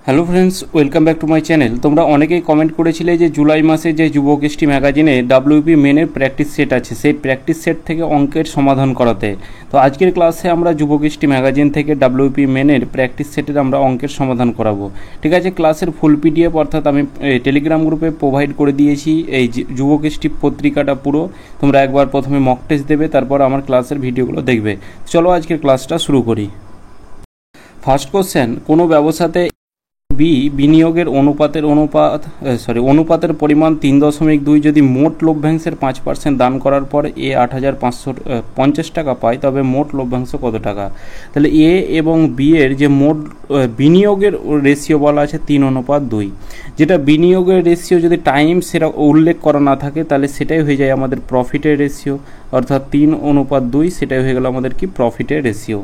Hello friends, welcome back to my channel. তোমরা অনেকেই comment করেছিলে যে জুলাই মাসে যে যুবকেষ্টি ম্যাগাজিনে ডাব্লিউপি মেনের প্র্যাকটিস সেট আছে, সেই প্র্যাকটিস সেট থেকে অঙ্কের সমাধান করাতে। তো আজকের ক্লাসে আমরা যুবকেষ্টি ম্যাগাজিন থেকে ডাব্লিউপি মেনের প্র্যাকটিস সেটের আমরা অঙ্কের সমাধান করাবো। ঠিক আছে, ক্লাসের ফুল পিডিএফ অর্থাৎ আমি টেলিগ্রাম গ্রুপে প্রোভাইড করে দিয়েছি এই যুবকেষ্টি পত্রিকাটা পুরো। তোমরা একবার প্রথমে মক টেস্ট দেবে, তারপর আমার ক্লাসের ভিডিওগুলো দেখবে। চলো আজকের ক্লাসটা শুরু করি। ফার্স্ট কোশ্চেন, কোনো ব্যবসাতে বি বিনিয়োগের অনুপাতের পরিমাণ 3.2 যদি মোট লভ্যাংশের 5% দান করার পর এ 8,550 টাকা পায়, তবে মোট লভ্যাংশ কত টাকা? তাহলে এ এবং বি এর যে মোট বিনিয়োগের রেশিও বলা আছে 3:2, যেটা বিনিয়োগের রেশিও যদি টাইম সেটা উল্লেখ করা না থাকে তাহলে সেটাই হয়ে যায় আমাদের প্রফিটের রেশিও, অর্থাৎ 3:2 সেটাই হয়ে গেল আমাদের কি প্রফিটের রেশিও।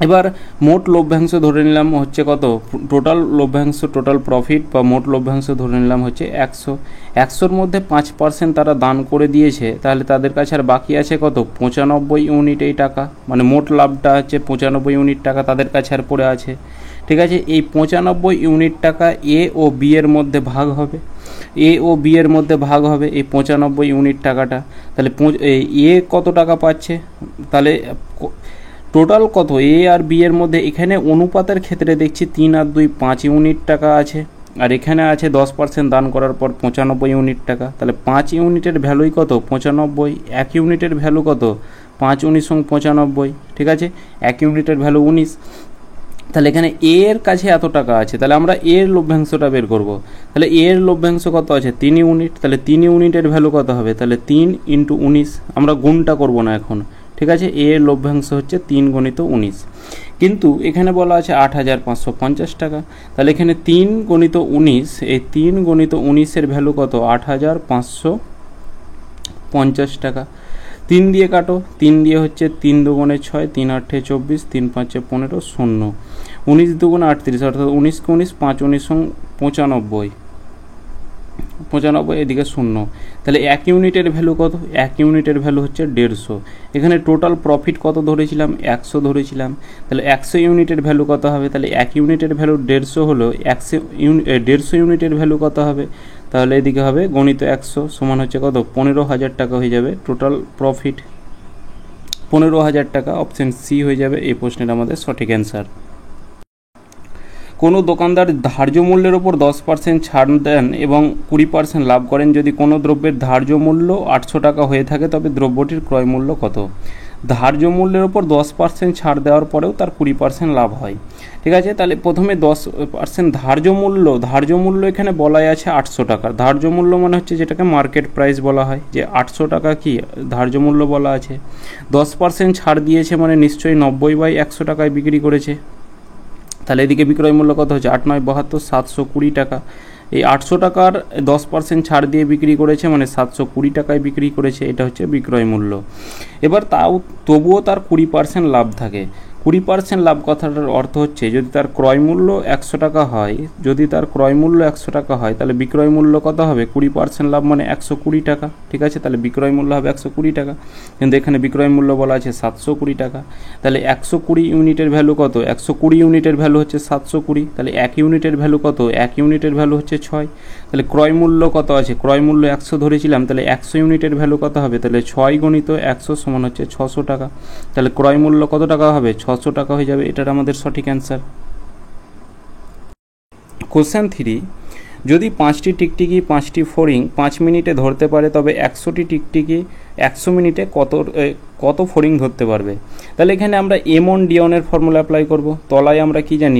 এবার মোট লভ্যাংশ ধরে নিলাম হচ্ছে কত, টোটাল লভ্যাংশ টোটাল প্রফিট বা মোট লভ্যাংশ ধরে নিলাম হচ্ছে 100। মধ্যে 5% তারা দান করে দিয়েছে, তাহলে তাদের কাছে আর বাকি আছে কত, 95 ইউনিট এই টাকা, মানে মোট লাভটা হচ্ছে 95 ইউনিট টাকা তাদের কাছে আর পড়ে আছে। ঠিক আছে, এই 95 ইউনিট টাকা এ ও বি এর মধ্যে ভাগ হবে, এই 95 ইউনিট টাকাটা। তাহলে এ কত টাকা পাচ্ছে, তাহলে টোটাল কত এ আর বি এর মধ্যে, এখানে অনুপাতের ক্ষেত্রে দেখছি 3 আর 2 5 ইউনিট টাকা আছে, আর এখানে আছে 10% দান করার পর 95 ইউনিট টাকা। তাহলে 5 ইউনিটের ভ্যালুই কত, 95। 1 ইউনিটের ভ্যালু কত, 5 × 9 = 95। ঠিক আছে, 1 ইউনিটের ভ্যালু 19। তাহলে এখানে এ এর কাছে এত টাকা আছে, তাহলে আমরা এর লভ্যাংশটা বের করব। তাহলে এর লভ্যাংশ কত আছে, 3 ইউনিট। তাহলে 3 ইউনিটের ভ্যালু কত হবে, তাহলে 3 × 19, আমরা গুণটা করব না এখন। ঠিক আছে, এর লভ্যাংশ হচ্ছে 3 × 19, কিন্তু এখানে বলা আছে 8,550 টাকা। তাহলে এখানে 3 × 19, এই 3 × 19 ভ্যালু কত, 8,550 টাকা। 3 দিয়ে কাটো, 3 দিয়ে হচ্ছে 3 × 2 = 6, 3 × 8 = 24, 3 × 5 = 15, 0। 19 × 2 = 38, অর্থাৎ 19 × 19 5 × 19 = 95, এদিকে 0। তাহলে 1 ইউনিটের ভ্যালু কত, 1 ইউনিটের ভ্যালু হচ্ছে 150। এখানে টোটাল প্রফিট কত ধরেছিলাম, 100 ধরেছিলাম। তাহলে 100 ইউনিটের ভ্যালু কত হবে, তাহলে 1 ইউনিটের ভ্যালু 150 হলো, 150 ইউনিটের ভ্যালু কত হবে, তাহলে এদিকে হবে গণিত 100 সমান হচ্ছে কত, 15,000 টাকা হয়ে যাবে টোটাল প্রফিট। 15,000 টাকা, অপশন সি হয়ে যাবে এই প্রশ্নের আমাদের সঠিক অ্যান্সার। কোনো দোকানদার ধার্য মূল্যের ওপর 10% ছাড় দেন এবং 20% লাভ করেন। যদি কোনো দ্রব্যের ধার্য মূল্য 800 টাকা হয়ে থাকে, তবে দ্রব্যটির ক্রয় মূল্য কত? ধার্য মূল্যের ওপর 10% ছাড় দেওয়ার পরেও তার 20% লাভ হয়। ঠিক আছে, তাহলে প্রথমে 10% ধার্য মূল্য এখানে বলাই আছে 800 টাকা। ধার্য মূল্য মানে হচ্ছে যেটাকে মার্কেট প্রাইস বলা হয়, যে 800 টাকা কি ধার্য মূল্য বলা আছে। 10% ছাড় দিয়েছে মানে নিশ্চয়ই 90/100 টাকায় বিক্রি করেছে। তাহলে এদিকে বিক্রয় মূল্য কত হচ্ছে, 8 × 9 = 72, 720 টাকা। এই 800 টাকার 10% ছাড় দিয়ে বিক্রি করেছে মানে 720 টাকায় বিক্রি করেছে, এটা হচ্ছে বিক্রয় মূল্য। এবার তবুও তার 20% লাভ থাকে। 20% লাভ কথাটার অর্থ হচ্ছে যদি তার ক্রয় মূল্য 100 টাকা হয়, তাহলে বিক্রয় মূল্য কত হবে, 20% লাভ মানে 120 টাকা। ঠিক আছে, তাহলে বিক্রয় মূল্য হবে 120 টাকা, কিন্তু এখানে বিক্রয় মূল্য বলা আছে 720 টাকা। তাহলে 120 ইউনিটের ভ্যালু কত, 120 ইউনিটের ভ্যালু হচ্ছে 720। তাহলে 1 ইউনিটের ভ্যালু কত, 1 ইউনিটের ভ্যালু হচ্ছে 6। তাহলে ক্রয় মূল্য কত আছে, ক্রয় মূল্য 100 ধরেছিলাম, তাহলে 100 ইউনিটের ভ্যালু কত হবে, তাহলে 6 × 100 সমান হচ্ছে 600 টাকা। তাহলে ক্রয় মূল্য কত টাকা হবে, 600 টাকা হয়ে যাবে, এটার আমাদের সঠিক অ্যান্সার। কোশ্চেন 3, যদি 5টি টিকটিকি 5টি ফড়িং 5 মিনিটে ধরতে পারে, তবে 100টি টিকটিকি 100 মিনিটে কত ফড়িং ধরতে পারবে? তাহলে এখানে আমরা M1 D1 এর ফর্মুলা অ্যাপ্লাই করব। তলায় আমরা কি জানি,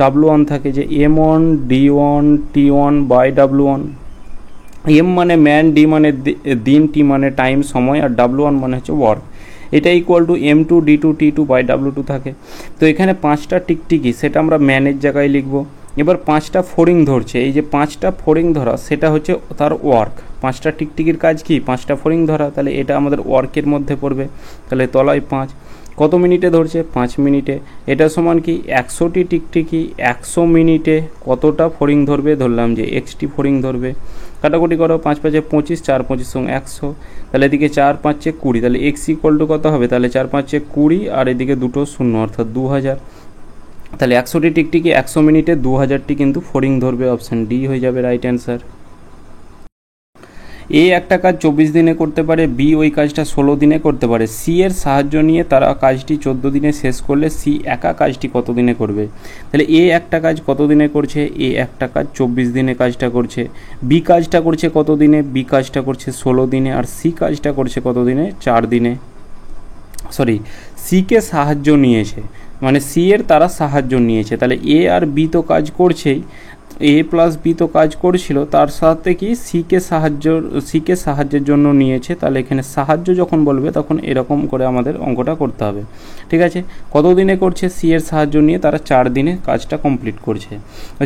W1 থাকে, যে M1 D1 T1/W1। M মানে ম্যান, D মানে দিন, T মানে টাইম সময়, আর W1 মানে হচ্ছে ওয়ার্ক। এটা equal to M2 D2 T2/W2 থাকে। তো এখানে 5টা টিকটিকি সেটা আমরা ম্যানের জায়গায় লিখব। এবার 5টা ফড়িং ধরছে, এই যে 5টা ফড়িং ধরা সেটা হচ্ছে তার ওয়ার্ক। 5টা টিকটিকির কাজ কি, 5টা ফড়িং ধরা, তাহলে এটা আমাদের ওয়ার্কের মধ্যে পড়বে। তাহলে তলায় 5, কত মিনিটে ধরছে, 5 মিনিটে। এটা সমান কি 100টি টিকটিকি 100 মিনিটে কতটা ফড়িং ধরবে, ধরলাম যে xটি ফড়িং ধরবে। কাটাকুটি করো, 5 × 5 = 25, 4 × 25 = 100। তাহলে এদিকে 4 × 5 = 20, তাহলে x = কত হবে, তাহলে 4 × 5 = 20, আর এদিকে দুটো শূন্য অর্থাৎ 2000। তাহলে 100টি টিকটিকি 100 মিনিটে 2000টি কিন্তু ফড়িং ধরবে, অপশান ডি হয়ে যাবে রাইট অ্যান্সার। এ একটা কাজ 24 দিনে করতে পারে, বি ওই কাজটা 16 দিনে করতে পারে, সি এর সাহায্য নিয়ে তারা কাজটি 14 দিনে শেষ করলে সি একা কাজটি কত দিনে করবে। তাহলে এ একটা কাজ কত দিনে করছে, এ একটা কাজ 24 দিনে কাজটা করছে, বি কাজটা করছে কত দিনে, বি কাজটা করছে 16 দিনে, আর সি কাজটা করছে কত দিনে, 4 দিনে। সরি, সিকে সাহায্য নিয়েছে, মানে সি এর তারা সাহায্য নিয়েছে, তাহলে এ আর বি তো কাজ করছেই, এ প্লাস বি তো কাজ করছিল, তার সাথে কি সিকে সাহায্যের জন্য নিয়েছে। তাহলে এখানে সাহায্য যখন বলবে তখন এরকম করে আমাদের অঙ্কটা করতে হবে। ঠিক আছে, কত দিনে করছে, সি এর সাহায্য নিয়ে তারা 4 দিনে কাজটা কমপ্লিট করছে।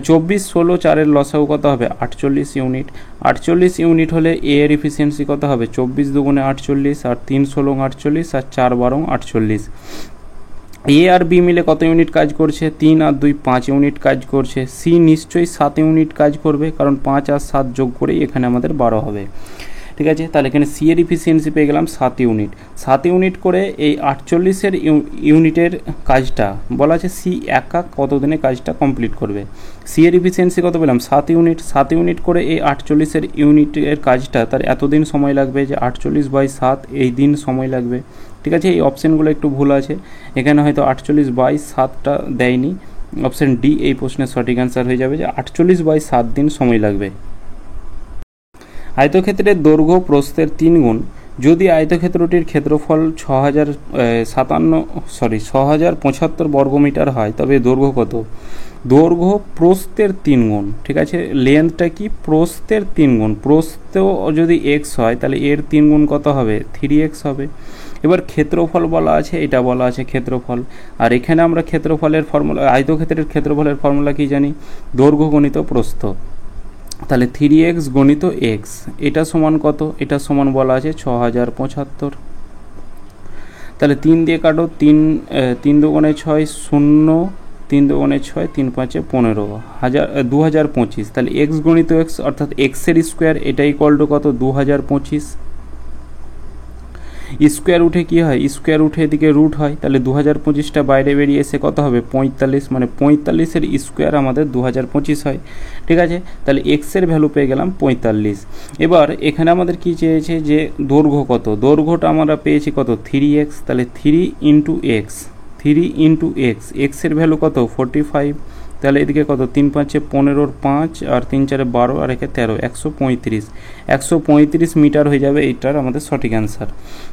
24, 16, 4-এর লসাগু কত হবে, 48 ইউনিট। 48 ইউনিট হলে এ এর এফিসিয়েন্সি কত হবে, 24 দুগুণে 48, আর 3 16 48, আর 4 12 48। এ আর বি মিলে কত ইউনিট কাজ করছে, 3 আর 2 5 ইউনিট কাজ করছে। সি নিশ্চয়ই 7 ইউনিট কাজ করবে, কারণ 5 আর 7 যোগ করেই এখানে আমাদের 12 হবে। ঠিক আছে, তাহলে এখানে সি এর এফিসিয়েন্সি পেয়ে গেলাম 7 ইউনিট। 7 ইউনিট করে এই 48-এর ইউনিটের কাজটা বলা আছে সি একা কত দিনে কাজটা কমপ্লিট করবে। সি এর এফিসিয়েন্সি কত পেলাম, 7 ইউনিট। 7 ইউনিট করে এই 48-এর ইউনিটের কাজটা তার এতদিন সময় লাগবে, যে 48/7 এই দিন সময় লাগবে। ঠিক আছে, এই অপশানগুলো একটু ভুল আছে, এখানে হয়তো 48/7টা দেয়নি। অপশান ডি এই প্রশ্নের সঠিক অ্যান্সার হয়ে যাবে, যে 48/7 দিন সময় লাগবে। আয়তক্ষেত্রের দৈর্ঘ্য প্রস্থের 3 গুণ যদি আয়তক্ষেত্রটির ক্ষেত্রফল 6075 বর্গমিটার হয়, তবে দৈর্ঘ্য কত। দৈর্ঘ্য প্রস্থের 3 গুণ। ঠিক আছে, লেন্থটা কি, প্রস্থের 3 গুণ। প্রস্থ যদি এক্স হয় তাহলে এর 3 গুণ কত হবে, 3x হবে। এবার ক্ষেত্রফল বলা আছে, এটা বলা আছে ক্ষেত্রফল, আর এখানে আমরা ক্ষেত্রফলের ফর্মুলা, আয়তক্ষেত্রের ক্ষেত্রফলের ফর্মুলা কি জানি, দৈর্ঘ্য গণিত প্রস্থ। তাহলে 3x গণিত x, এটা সমান কত, এটা সমান বলা আছে 6075। তাহলে 3 দিয়ে কাটো, 3 দুগুণে 6 0, 3 দুগুণে 6, 3 5 15, 2025। তাহলে x গণিত x অর্থাৎ x এর স্কোয়ার, এটা ইকুয়াল টু কত, 2025। স্কোয়ার উঠে কি হয়, স্কোয়ার উঠে এদিকে রুট হয়, তাহলে 2025টা বাইরে বেরিয়ে এসে কত হবে, 45, মানে 45-এর স্কোয়ার আমাদের 2025 হয়। ঠিক আছে, তাহলে এক্সের ভ্যালু পেয়ে গেলাম 45। এবার এখানে আমাদের কি চেয়েছে, যে দৈর্ঘ্য কত, দৈর্ঘ্যটা আমরা পেয়েছি কত, 3x। তাহলে 3 ইন্টু এক্স, এক্সের ভ্যালু কত, 45। তাহলে এদিকে কত, 3 5 15, 5 আর 3 4 12, আর একে 13, 135 মিটার হয়ে যাবে, এইটার আমাদের সঠিক অ্যান্সার।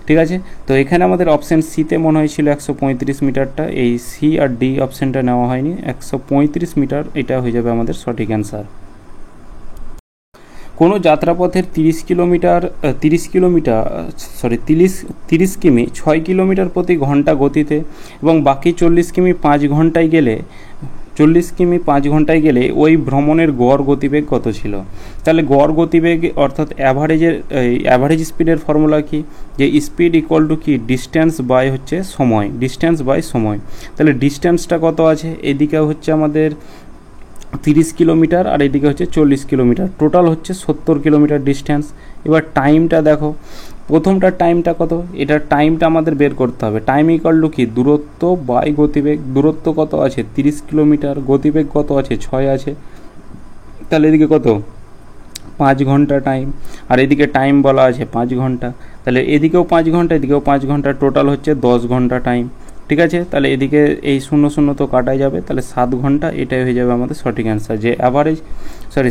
ঠিক আছে, তো এখানে আমাদের অপশান সিতে মনে হয়েছিল 135 মিটারটা, এই সি আর ডি অপশানটা নেওয়া হয়নি, 135 মিটার এটা হয়ে যাবে আমাদের সঠিক অ্যান্সার। কোনো যাত্রাপথের 30 কিমি 6 কিলোমিটার প্রতি ঘন্টা গতিতে এবং বাকি 40 কিমি 5 ঘন্টায় গেলে ওই ভ্রমণের গড় গতিবেগ কত ছিল। তাহলে গড় গতিবেগ অর্থাৎ অ্যাভারেজ স্পিডের ফর্মুলা কি, যে স্পিড ইকুয়াল টু কি, ডিস্ট্যান্স বাই হচ্ছে সময়, তাহলে ডিস্ট্যান্সটা কত আছে, এদিকে হচ্ছে আমাদের 30 কিলোমিটার আর এদিকে হচ্ছে 40 কিলোমিটার, টোটাল হচ্ছে 70 কিলোমিটার ডিস্ট্যান্স। এবার টাইমটা দেখো, প্রথমটার টাইমটা কত, এটার টাইমটা আমাদের বের করতে হবে। টাইম ইকুয়াল টু কি, দূরত্ব বাই গতিবেগ। দূরত্ব কত আছে, 30 কিলোমিটার, গতিবেগ কত আছে, 6 আছে, তাহলে এদিকে কত, 5 ঘন্টা টাইম, আর এদিকে টাইম বলা আছে 5 ঘন্টা, তাহলে এদিকেও 5 ঘন্টা, এদিকেও 5 ঘন্টা, টোটাল হচ্ছে 10 ঘন্টা টাইম। ঠিক আছে, তাহলে এদিকে এই 0 0 তো কাটাই যাবে, তাহলে 7 ঘন্টা এটাই হয়ে যাবে আমাদের সঠিক অ্যান্সার, যে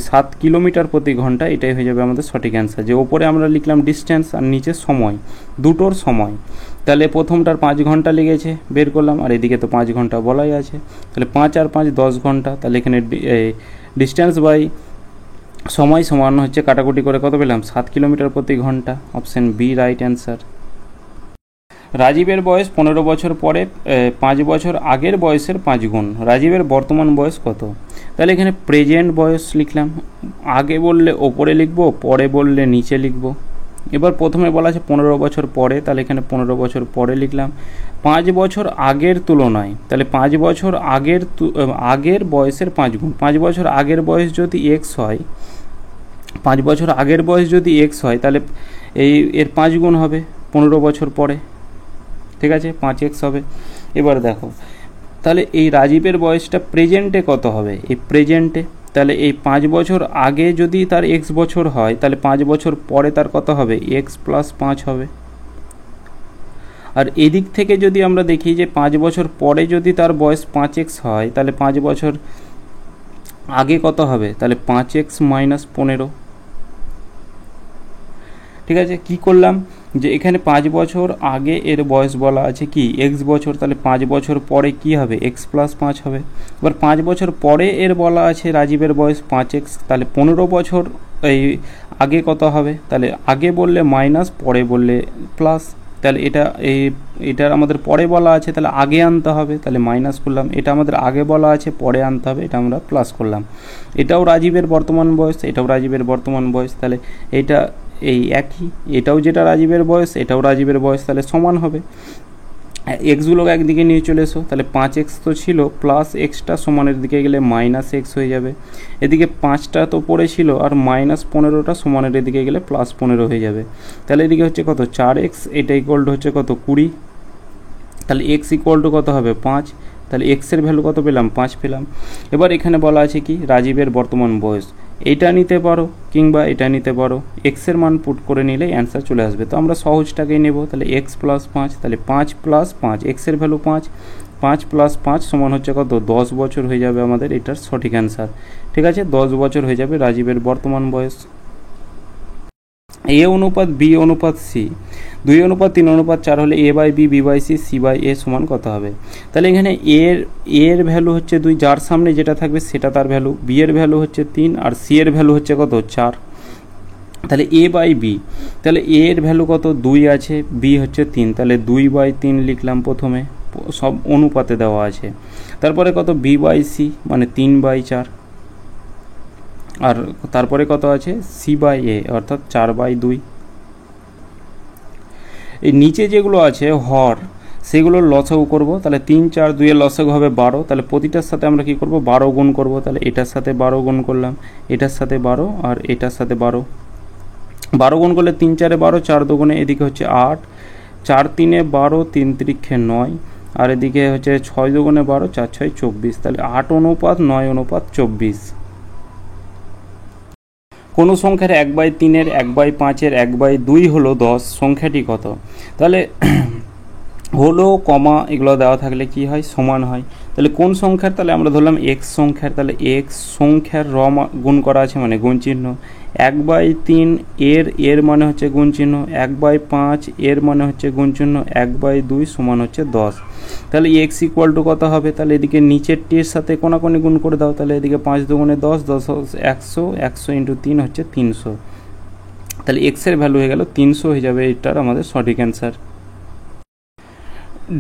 7 কিলোমিটার প্রতি ঘন্টা এটাই হয়ে যাবে আমাদের সঠিক অ্যান্সার। যে ওপরে আমরা লিখলাম ডিস্ট্যান্স আর নিচে সময়, দুটোর সময়, তাহলে প্রথমটার 5 ঘন্টা লেগেছে বের করলাম, আর এদিকে তো 5 ঘন্টা বলাই আছে, তাহলে 5 আর 5 10 ঘন্টা, তাহলে এখানে ডিস্ট্যান্স বাই সময় সমান হচ্ছে কাটাকুটি করে কত পেলাম, 7 কিলোমিটার প্রতি ঘন্টা। Option B right answer. রাজীবের বয়স 15 বছর পরে 5 বছর আগের বয়সের 5 গুণ। রাজীবের বর্তমান বয়স কত। তাহলে এখানে প্রেজেন্ট বয়স লিখলাম, আগে বললে ওপরে লিখব, পরে বললে নিচে লিখব। এবার প্রথমে বলা আছে 15 বছর পরে, তাহলে এখানে 15 বছর পরে লিখলাম। 5 বছর আগের তুলনায়, তাহলে 5 বছর আগের বয়সের 5 গুণ। 5 বছর আগের বয়স যদি এক্স হয়, 5 বছর আগের বয়স যদি এক্স হয়, তাহলে এর 5 গুণ হবে 15 বছর পরে। ঠিক আছে, 5x হবে। এবার দেখো তাহলে এই রাজীবের বয়সটা প্রেজেন্টে কত হবে, এই প্রেজেন্টে, তাহলে এই 5 বছর আগে যদি তার x বছর হয় তাহলে 5 বছর পরে তার কত হবে, x প্লাস 5 হবে। আর এদিক থেকে যদি আমরা দেখি যে 5 বছর পরে যদি তার বয়স 5x হয় তাহলে 5 বছর আগে কত হবে, তাহলে 5x মাইনাস 15। ঠিক আছে, কি করলাম যে এখানে 5 বছর আগে এর বয়স বলা আছে কি x বছর, তাহলে 5 বছর পরে কি হবে, x প্লাস 5 হবে। এবার 5 বছর পরে এর বলা আছে রাজীবের বয়স 5x, তাহলে 15 বছর এই আগে কত হবে, তাহলে আগে বললে মাইনাস, পরে বললে প্লাস, তাহলে এটার আমাদের পরে বলা আছে তাহলে আগে আনতে হবে, তাহলে মাইনাস করলাম। এটা আমাদের আগে বলা আছে পরে আনতে হবে, এটা আমরা প্লাস করলাম। এটাও রাজীবের বর্তমান বয়স, এটাও রাজীবের বর্তমান বয়স, তাহলে এটা এই একই, এটাও যেটা রাজীবের বয়স এটাও রাজীবের বয়স, তাহলে সমান হবে। এক্সগুলোকে একদিকে নিয়ে চলে এসো, তাহলে 5x তো ছিল প্লাস এক্সটা সমানের দিকে গেলে মাইনাস এক্স হয়ে যাবে। এদিকে 5টা তো পড়ে ছিল আর মাইনাস 15টা সমানের এদিকে গেলে প্লাস 15 হয়ে যাবে। তাহলে এদিকে হচ্ছে কত 4x, এটা ইকুয়াল টু হচ্ছে কত 20, তাহলে x ইকুয়াল টু কত হবে 5, তাহলে x এর ভ্যালু কত পেলাম 5 পেলাম। এবার এখানে বলা আছে কি রাজীবের বর্তমান বয়স, এটা নিতে পারো কিংবা এটা নিতে পারো, x এর মান পুট করে নিলে অ্যান্সার চলে আসবে। তো আমরা সহজটাকেই নেব, তাহলে x প্লাস 5, তাহলে 5 প্লাস 5, x এর ভ্যালু 5, 5 প্লাস 5 সমান হচ্ছে কত 10 বছর হয়ে যাবে আমাদের এটার সঠিক অ্যান্সার। ঠিক আছে, 10 বছর হয়ে যাবে রাজীবের বর্তমান বয়স। a অনুপাত b অনুপাত c, 2 অনুপাত 3 অনুপাত 4 হলে a by b, b by c, c by a সমান কত হবে। তাহলে এখানে এর ভ্যালু হচ্ছে 2, যার সামনে যেটা থাকবে সেটা তার ভ্যালু, b এর ভ্যালু হচ্ছে 3 আর c এর ভ্যালু হচ্ছে কত 4। তাহলে a বাই b, তাহলে a এর ভ্যালু কত 2 আছে, b হচ্ছে 3, তাহলে 2 বাই 3 লিখলাম প্রথমে, সব অনুপাতে দেওয়া আছে। তারপরে কত b বাই c মানে 3 বাই 4, আর তারপরে কত আছে c বাই a অর্থাৎ 4 বাই 2। এই নিচে যেগুলো আছে হর সেগুলোর লসাগু করব, তাহলে 3 4 2 এর লসাগু হবে 12, তাহলে প্রতিটার সাথে আমরা কি করব 12 গুণ করব, তাহলে এটার সাথে 12 গুণ করলাম, এটার সাথে 12 আর এটার সাথে 12, 12 গুণ করলে 3 4 12, 4 দুগুণে এদিকে হচ্ছে 8, 4 3 12, 3 3 9, আর এদিকে হচ্ছে 6 দুগুণে 12, 4 6 24, তাহলে 8 অনুপাত 9 অনুপাত 24। কোনো সংখ্যার 1/3 এর 1/5 এর 1/2 হলো 10, সংখ্যাটি কত। তাহলে হলো কমা এগুলো দেওয়া থাকলে কি হয় সমান হয়। তাহলে কোন সংখ্যার, তাহলে আমরা ধরলাম x সংখ্যার, তাহলে x সংখ্যার গুণ করা আছে মানে গুণ চিহ্ন, 1/3 এর মানে হচ্ছে গুণ চিহ্ন, 1/5 এর মানে হচ্ছে গুণ চিহ্ন, 1/2 সমান হচ্ছে 10। তাহলে x ইকুয়াল টু কত হবে, তাহলে এদিকে নিচের টির সাথে কোনাকুনি গুণ করে দাও, তাহলে এদিকে 5 দুগুণে 10, 10 100, 100 ইন্টু 3 হচ্ছে 300, তাহলে x এর ভ্যালু হয়ে গেল 300 হয়ে যাবে এটার আমাদের সঠিক অ্যান্সার।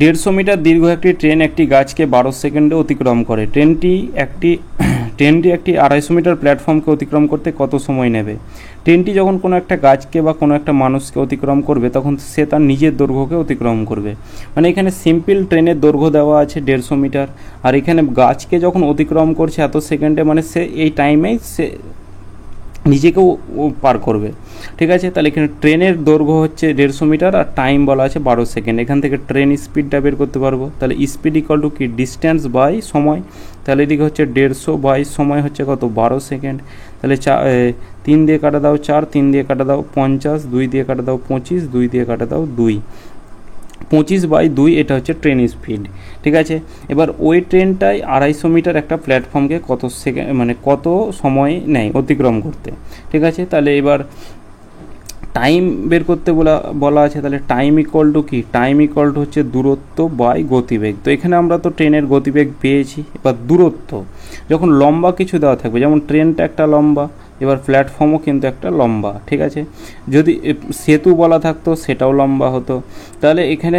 150 মিটার দীর্ঘ একটি ট্রেন একটি গাছকে 12 সেকেন্ডে অতিক্রম করে। ট্রেনটি একটি 250 মিটার প্ল্যাটফর্মকে অতিক্রম করতে কত সময় নেবে। ট্রেনটি যখন কোনো একটা গাছকে বা কোনো একটা মানুষকে অতিক্রম করবে তখন সে তার নিজের দৈর্ঘ্যকে অতিক্রম করবে, মানে এখানে সিম্পল ট্রেনের দৈর্ঘ্য দেওয়া আছে 150 মিটার, আর এখানে গাছকে যখন অতিক্রম করছে এত সেকেন্ডে, মানে সে এই টাইমেই সে নিজেকেও পার করবে। ঠিক আছে, তাহলে এখানে ট্রেনের দৈর্ঘ্য হচ্ছে 150 মিটার আর টাইম বলা আছে 12 সেকেন্ড। এখান থেকে ট্রেন স্পিডটা বের করতে পারবো, তাহলে স্পিড ইকুয়াল টু কি ডিস্টেন্স বাই সময়, তাহলে এদিকে হচ্ছে 150 বাই সময় হচ্ছে কত 12 সেকেন্ড, তাহলে 3 দিয়ে কাটা দাও 4, 3 দিয়ে কাটা দাও 50, 2 দিয়ে কাটা দাও 25, 2 দিয়ে কাটা দাও 2, 25/2 এটা হচ্ছে ট্রেন স্পিড। ঠিক আছে, এবার ওই ট্রেনটাই 250 মিটার একটা প্ল্যাটফর্মকে কত সেকেন্ড মানে কত সময় নেয় অতিক্রম করতে। ঠিক আছে, তাহলে এবার টাইম বের করতে বলা আছে, তাহলে টাইম ইকুয়াল টু কি, টাইম ইকুয়াল টু হচ্ছে দূরত্ব বাই গতিবেগ। তো এখানে আমরা তো ট্রেনের গতিবেগ পেয়েছি, এবার দূরত্ব যখন লম্বা কিছু দেওয়া থাকবে, যেমন ট্রেনটা একটা লম্বা, এবার প্ল্যাটফর্মও কিন্তু একটা লম্বা। ঠিক আছে, যদি সেতু বলা থাকতো সেটাও লম্বা হতো, তাহলে এখানে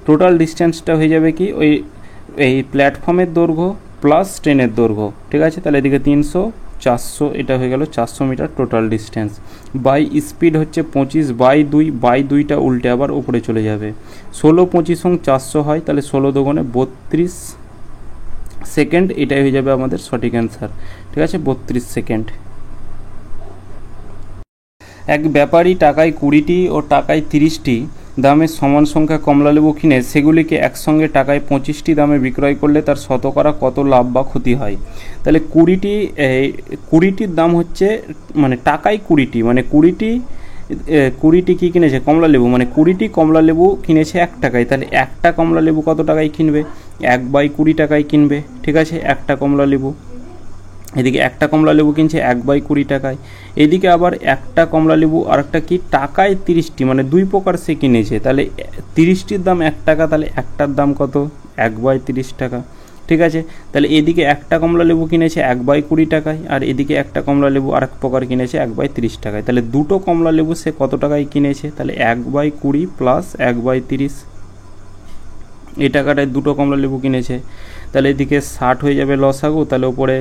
টোটাল ডিস্টেন্সটা হয়ে যাবে কি ওই এই প্ল্যাটফর্মের দৈর্ঘ্য প্লাস ট্রেনের দৈর্ঘ্য। ঠিক আছে, তাহলে এদিকে 300 400 এটা হয়ে গেল 400 metre total distance, by speed হচ্ছে 25/2, বাই 2টা উল্টে আবার উপরে চলে যাবে, 16 25 400 হয়, তাহলে 16 দুগুণে 32 সেকেন্ড, এটাই হয়ে যাবে আমাদের সঠিক অ্যান্সার। ঠিক আছে, 32 সেকেন্ড। এক ব্যাপারী টাকায় 20টি ও টাকায় 30টি দামের সমান সংখ্যা কমলালেবু কিনে সেগুলিকে একসঙ্গে টাকায় 25টি দামে বিক্রয় করলে তার শতকরা কত লাভ বা ক্ষতি হয়। তাহলে কুড়িটির দাম হচ্ছে মানে টাকায় 20টি, মানে কুড়িটি কী কিনেছে কমলালেবু, মানে 20টি কমলালেবু কিনেছে 1 টাকায়। তাহলে একটা কমলালেবু কত টাকায় কিনবে, 1/20 টাকায় কিনবে। ঠিক আছে, একটা কমলালেবু, এদিকে একটা কমলালেবু কিনছে 1/20 টাকায়। এদিকে আবার একটা কমলালেবু আর একটা কি টাকায় 30টি, মানে 2 প্রকার সে কিনেছে। তাহলে 30টির দাম 1 টাকা, তাহলে একটার দাম কত, 1/30 টাকা। ঠিক আছে, তাহলে এদিকে একটা কমলালেবু কিনেছে 1/20 টাকায়, আর এদিকে একটা কমলালেবু আর এক প্রকার কিনেছে 1/30 টাকায়। তাহলে দুটো কমলালেবু সে কত টাকায় কিনেছে, তাহলে 1/20 প্লাস 1/30, এই টাকাটায় দুটো কমলালেবু কিনেছে। তাহলে এদিকে 60 হয়ে যাবে লসাগু, তাহলে ওপরে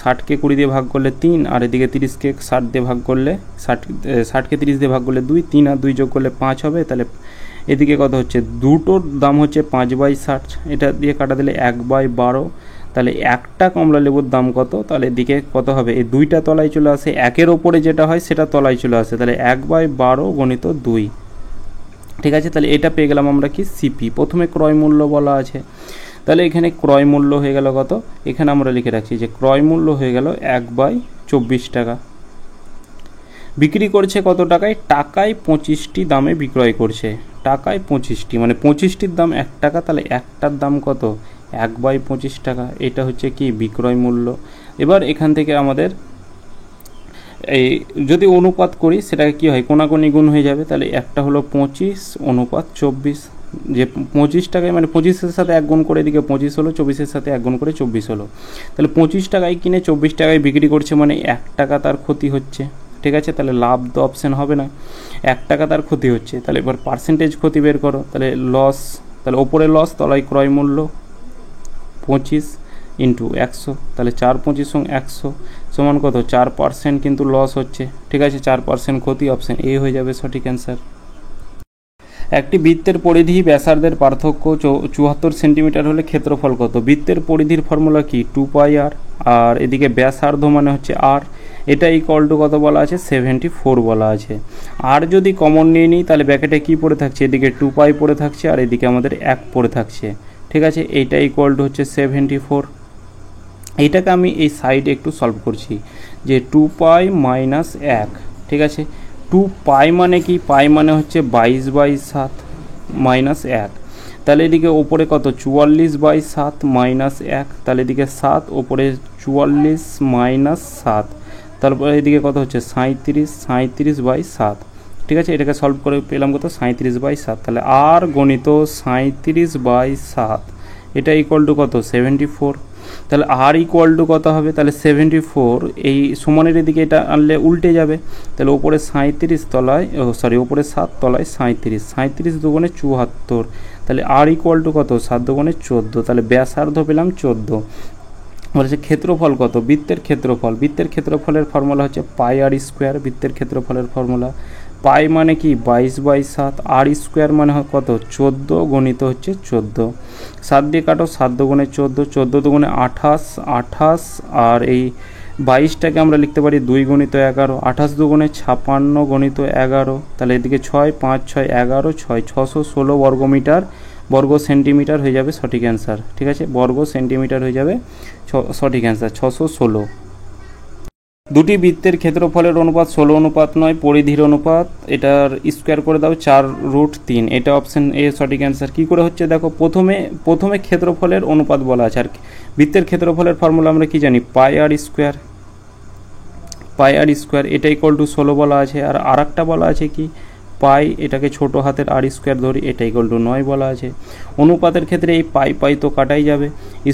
60কে 20 দিয়ে ভাগ করলে 3, আর এদিকে 30কে 60 দিয়ে ভাগ করলে 60কে 30 দিয়ে ভাগ করলে 2, 3 আর 2 যোগ করলে 5 হবে। তাহলে এদিকে কত হচ্ছে, দুটোর দাম হচ্ছে 5/60, এটা দিয়ে কাটা দিলে 1/12। তাহলে একটা কমলালেবুর দাম কত, তাহলে এদিকে কত হবে, এই 2টা তলায় চলে আসে, 1-এর ওপরে যেটা হয় সেটা তলায় চলে আসে, তাহলে 1/12 গুণিত 2। ঠিক আছে, তাহলে এটা পেয়ে গেলাম আমরা কি, সিপি। প্রথমে ক্রয় মূল্য বলা আছে, তাহলে এখানে ক্রয় মূল্য হয়ে গেল কত, এখানে আমরা লিখে রাখছি যে ক্রয় মূল্য হয়ে গেল 1/24 টাকা। বিক্রি করছে কত টাকায়, টাকায় 25টি দামে বিক্রয় করছে, টাকায় 25টি, মানে 25টির দাম 1 টাকা, তাহলে একটার দাম কত, 1/25 টাকা। এটা হচ্ছে কি বিক্রয় মূল্য। এবার এখান থেকে আমাদের এই যদি অনুপাত করি সেটাকে কি হয়, কোনাকুনি গুণ হয়ে যাবে। তাহলে একটা হলো 25/24, যে 25 টাকায় মানে 25-এর সাথে 1 গুণ করে এদিকে 25 হলো, 24-এর সাথে 1 গুণ করে 24 হলো। তাহলে 25 টাকায় কিনে 24 টাকায় বিক্রি করছে, মানে 1 টাকা তার ক্ষতি হচ্ছে। ঠিক আছে, তাহলে লাভ তো অপশান হবে না, 1 টাকা তার ক্ষতি হচ্ছে। তাহলে এবার পার্সেন্টেজ ক্ষতি বের করো, তাহলে লস, তাহলে ওপরে লস, তলায় ক্রয় মূল্য 25 ইন্টু 100, তাহলে 4/25 100 সমান কত, 4% কিন্তু লস হচ্ছে। ঠিক আছে, 4% ক্ষতি, অপশান এ হয়ে যাবে সঠিক অ্যান্সার। একটি বৃত্তের পরিধি ব্যাসার্ধের পার্থক্য 74 সেন্টিমিটার হলে ক্ষেত্রফল কত। বৃত্তের পরিধির ফর্মুলা কি, 2πr, আর এদিকে ব্যাসার্ধ মানে হচ্ছে আর, এটা ইকুয়াল টু কত বলা আছে, 74 বলা আছে। আর যদি কমন নিয়ে নিই তাহলে ব্র্যাকেটে কি পড়ে থাকছে, এদিকে 2π পড়ে থাকছে আর এদিকে আমাদের 1 পড়ে থাকছে। ঠিক আছে, এইটা ইকুয়াল টু হচ্ছে 74। এইটাকে আমি এই সাইডে একটু সলভ করছি, যে 2π মাইনাস 1। ঠিক আছে, 2π মানে কি, পাই মানে হচ্ছে 22/7 মাইনাস 1, তাহলে এদিকে ওপরে কত, 44/7 মাইনাস 1, তাহলে এদিকে 7, ওপরে 44 মাইনাস 7, তারপরে এদিকে কত হচ্ছে 37/7। ঠিক আছে, এটাকে সলভ করে পেলাম কত, 37/7। তাহলে আর গণিত 37/7, এটা ইকুয়াল টু কত, 74। তাহলে আর ইকুয়াল টু কত হবে, তাহলে 74, এই সমানের এদিকে এটা আনলে উল্টে যাবে, তাহলে ওপরে 37 তলায়, ওপরে 7 তলায় 37, 37 দুগুণে 74, তাহলে আর ইকুয়াল টু কত, 7 দুগুণে 14, তাহলে ব্যাসার্ধ পেলাম 14। বলেছে ক্ষেত্রফল কত, বৃত্তের ক্ষেত্রফল, বৃত্তের ক্ষেত্রফলের ফর্মুলা হচ্ছে πr², বৃত্তের ক্ষেত্রফলের ফর্মুলা, পাই মানে কি 22/7, আর স্কোয়ার মানে হয় কত, 14 গণিত হচ্ছে 14, 7 দিয়ে কাটো, 7 দুগুণে 14, 14 দুগুণে 28, 28, আর এই 22টাকে আমরা লিখতে পারি 2 গণিত 11, 28 দুগুণে 56 গণিত 11, তাহলে এদিকে 6, 5, 6, 11, 6, 616 বর্গ সেন্টিমিটার হয়ে যাবে সঠিক অ্যান্সার। ঠিক আছে, বর্গ সেন্টিমিটার হয়ে যাবে সঠিক অ্যান্সার 616। দুটি বৃত্তের ক্ষেত্রফলের অনুপাত 16:9, পরিধির অনুপাত, এটার স্কোয়ার করে দাও 4√3, এটা অপশান এ সঠিক অ্যান্সার। কী করে হচ্ছে দেখো, প্রথমে ক্ষেত্রফলের অনুপাত বলা আছে, আর বৃত্তের ক্ষেত্রফলের ফর্মুলা আমরা কি জানি, πr², এটা ইকুয়াল টু 16 বলা আছে, আর আরেকটা বলা আছে কি পাই, এটাকে ছোট হাতের r² ধরি, এটা ইকুয়াল টু 9 বলা আছে। অনুপাতের ক্ষেত্রে এই পাই তো কাটাই যাবে,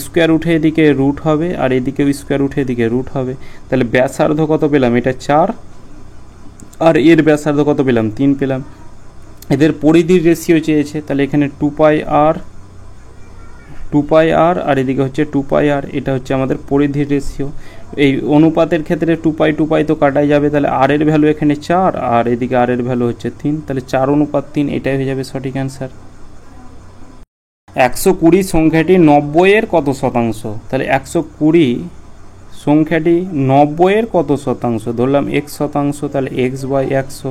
স্কোয়ার উঠে এদিকে রুট হবে, আর এদিকেও স্কোয়ার উঠে এদিকে রুট হবে, তাহলে ব্যাসার্ধ কত পেলাম, এটা 4, আর এর ব্যাসার্ধ কত পেলাম, 3 পেলাম। এদের পরিধির রেশিও চেয়েছে, তাহলে এখানে 2πr আর এদিকে হচ্ছে 2πr, এটা হচ্ছে আমাদের পরিধির রেশিও। এই অনুপাতের ক্ষেত্রে 2π তো কাটাই যাবে, তাহলে আর এর ভ্যালু এখানে 4, আর এদিকে আর এর ভ্যালু হচ্ছে 3, তাহলে 4:3, এটাই হয়ে যাবে সঠিক অ্যান্সার। 120 সংখ্যাটি 90-এর কত শতাংশ, তাহলে 120 সংখ্যাটি 90-এর কত শতাংশ, ধরলাম x শতাংশ, তাহলে x/100।